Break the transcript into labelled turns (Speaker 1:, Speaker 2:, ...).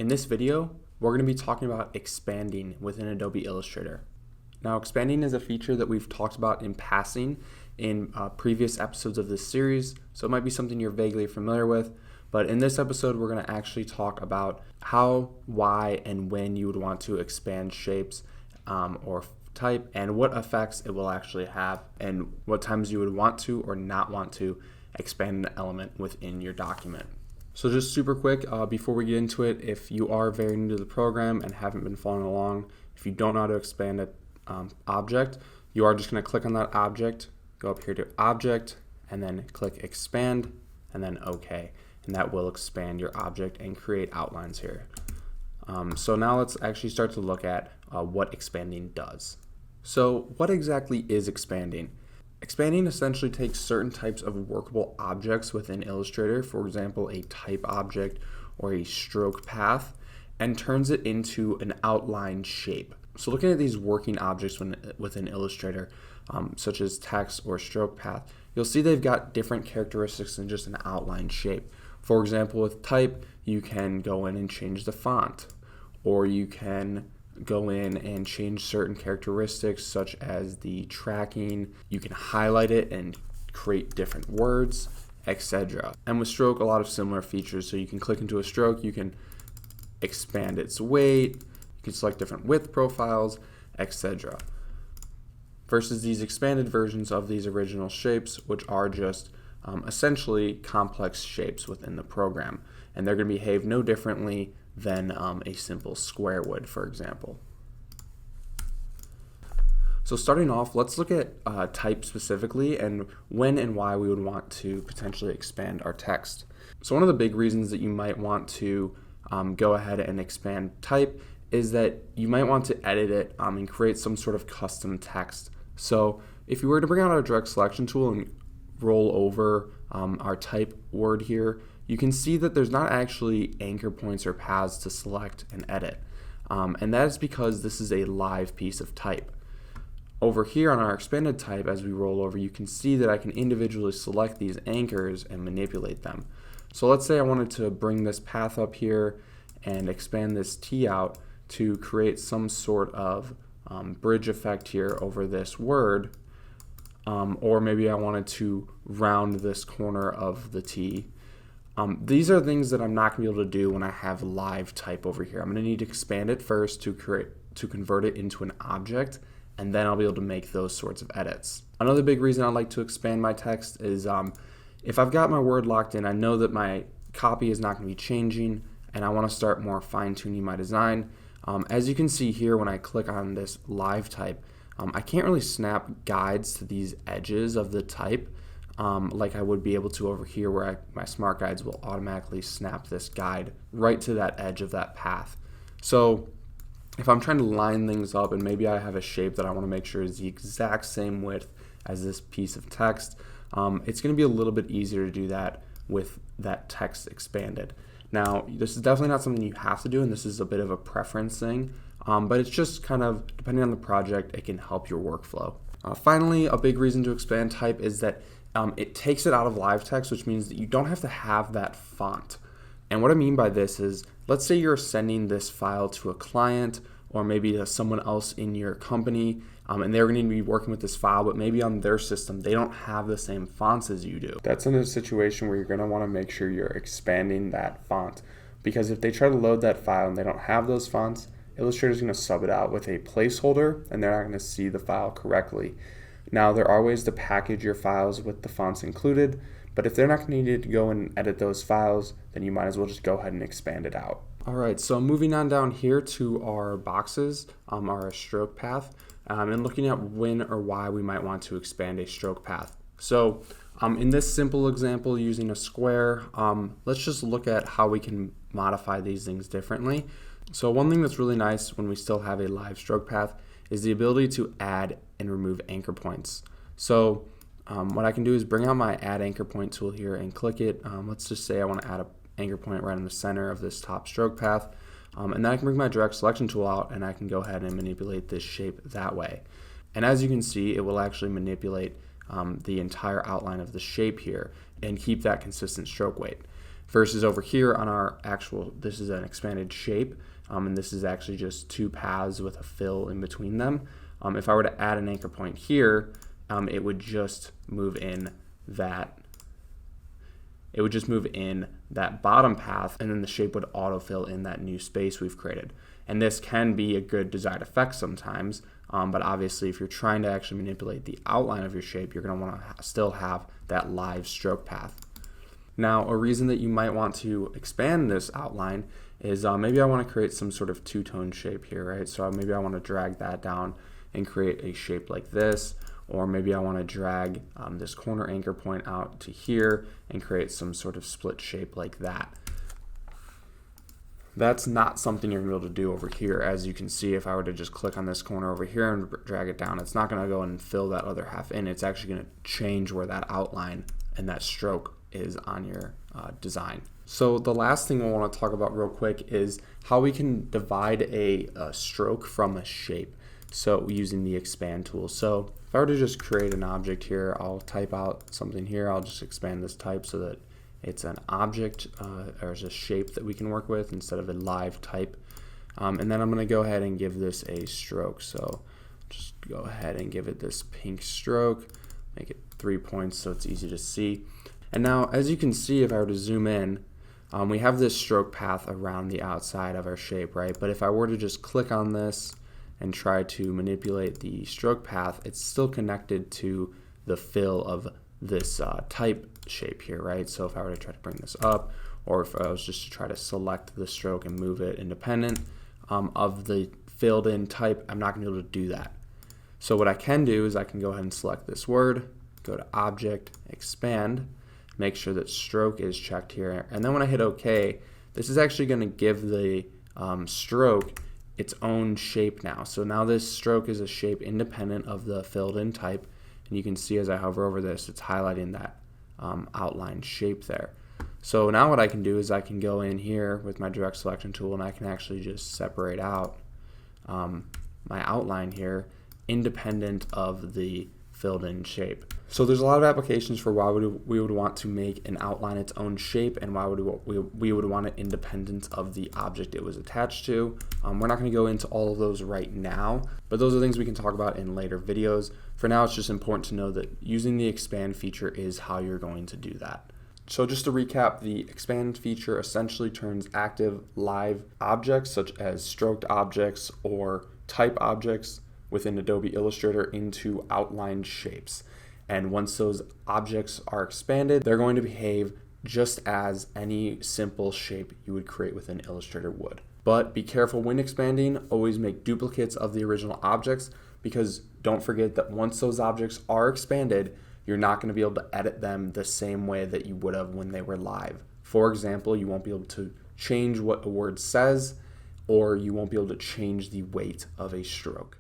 Speaker 1: In this video, we're going to be talking about expanding within Adobe Illustrator. Now, expanding is a feature that we've talked about in passing in previous episodes of this series, so it might be something you're vaguely familiar with, but in this episode, we're going to actually talk about how, why, and when you would want to expand shapes or type, and what effects it will actually have, and what times you would want to or not want to expand an element within your document. So just super quick, before we get into it, if you are very new to the program and haven't been following along, if you don't know how to expand an object, you are just going to click on that object, go up here to Object, and then click Expand, and then OK. And that will expand your object and create outlines here. So now let's actually start to look at what expanding does. So what exactly is expanding? Expanding essentially takes certain types of workable objects within Illustrator, for example, a type object or a stroke path, and turns it into an outline shape. So looking at these working objects within Illustrator, such as text or stroke path, you'll see they've got different characteristics than just an outline shape. For example, with type, you can go in and change the font, or you can go in and change certain characteristics such as the tracking. You can highlight it and create different words, etc. And with stroke, a lot of similar features. So you can click into a stroke, you can expand its weight, you can select different width profiles, etc. Versus these expanded versions of these original shapes, which are just essentially complex shapes within the program. And they're going to behave no differently than a simple square would, for example. So starting off, let's look at type specifically and when and why we would want to potentially expand our text. So one of the big reasons that you might want to go ahead and expand type is that you might want to edit it and create some sort of custom text. So if you were to bring out our direct selection tool and roll over our type word here, you can see that there's not actually anchor points or paths to select and edit. And that is because this is a live piece of type. Over here on our expanded type, as we roll over, you can see that I can individually select these anchors and manipulate them. So let's say I wanted to bring this path up here and expand this T out to create some sort of bridge effect here over this word. Or maybe I wanted to round this corner of the T. These are things that I'm not going to be able to do when I have live type over here. I'm going to need to expand it first to convert it into an object, and then I'll be able to make those sorts of edits. Another big reason I like to expand my text is if I've got my word locked in, I know that my copy is not going to be changing, and I want to start more fine-tuning my design. As you can see here, when I click on this live type, I can't really snap guides to these edges of the type like I would be able to over here, where my smart guides will automatically snap this guide right to that edge of that path. So if I'm trying to line things up and maybe I have a shape that I want to make sure is the exact same width as this piece of text, it's going to be a little bit easier to do that with that text expanded. Now, this is definitely not something you have to do, and this is a bit of a preference thing, but it's just kind of, depending on the project, it can help your workflow. Finally, a big reason to expand type is that it takes it out of live text, which means that you don't have to have that font. And what I mean by this is, let's say you're sending this file to a client or maybe to someone else in your company, and they're going to be working with this file, but maybe on their system, they don't have the same fonts as you do. That's in a situation where you're going to want to make sure you're expanding that font, because if they try to load that file and they don't have those fonts, Illustrator is going to sub it out with a placeholder, and they're not going to see the file correctly. Now, there are ways to package your files with the fonts included, but if they're not going to need to go and edit those files, then you might as well just go ahead and expand it out. All right, so moving on down here to our boxes, our stroke path, and looking at when or why we might want to expand a stroke path. So in this simple example using a square, let's just look at how we can modify these things differently. So one thing that's really nice when we still have a live stroke path is the ability to add and remove anchor points. So what I can do is bring out my add anchor point tool here and click it. Let's just say I want to add an anchor point right in the center of this top stroke path. And then I can bring my direct selection tool out and I can go ahead and manipulate this shape that way. And as you can see, it will actually manipulate the entire outline of the shape here and keep that consistent stroke weight. versus over here on our actual, this is an expanded shape, and this is actually just two paths with a fill in between them. If I were to add an anchor point here, it would just move in that bottom path, and then the shape would autofill in that new space we've created. And this can be a good desired effect sometimes, but obviously if you're trying to actually manipulate the outline of your shape, you're going to want to still have that live stroke path. Now, a reason that you might want to expand this outline is maybe I want to create some sort of two-tone shape here, right? So maybe I want to drag that down and create a shape like this, or maybe I want to drag this corner anchor point out to here and create some sort of split shape like that. That's not something you're going to be able to do over here. As you can see, if I were to just click on this corner over here and drag it down, it's not going to go and fill that other half in. It's actually going to change where that outline and that stroke is on your design. So the last thing I want to talk about real quick is how we can divide a stroke from a shape. So using the expand tool. So if I were to just create an object here, I'll type out something here. I'll just expand this type so that it's an object or it's a shape that we can work with instead of a live type. And then I'm going to go ahead and give this a stroke. So just go ahead and give it this pink stroke, make it 3 points so it's easy to see. And now, as you can see, if I were to zoom in, we have this stroke path around the outside of our shape, right? But if I were to just click on this and try to manipulate the stroke path, it's still connected to the fill of this type shape here, right? So if I were to try to bring this up, or if I was just to try to select the stroke and move it independent of the filled in type, I'm not going to be able to do that. So what I can do is I can go ahead and select this word, go to Object, Expand, make sure that stroke is checked here, and then when I hit OK, this is actually going to give the stroke its own shape now. So now this stroke is a shape independent of the filled in type, and you can see as I hover over this, it's highlighting that outline shape there. So now what I can do is I can go in here with my direct selection tool and I can actually just separate out my outline here independent of the filled in shape. So there's a lot of applications for why we would want to make an outline its own shape and why we would want it independent of the object it was attached to. We're not going to go into all of those right now, but those are things we can talk about in later videos. For now, it's just important to know that using the expand feature is how you're going to do that. So just to recap, the expand feature essentially turns active live objects such as stroked objects or type objects within Adobe Illustrator into outlined shapes. And once those objects are expanded, they're going to behave just as any simple shape you would create within Illustrator would. But be careful when expanding, always make duplicates of the original objects, because don't forget that once those objects are expanded, you're not going to be able to edit them the same way that you would have when they were live. For example, you won't be able to change what a word says, or you won't be able to change the weight of a stroke.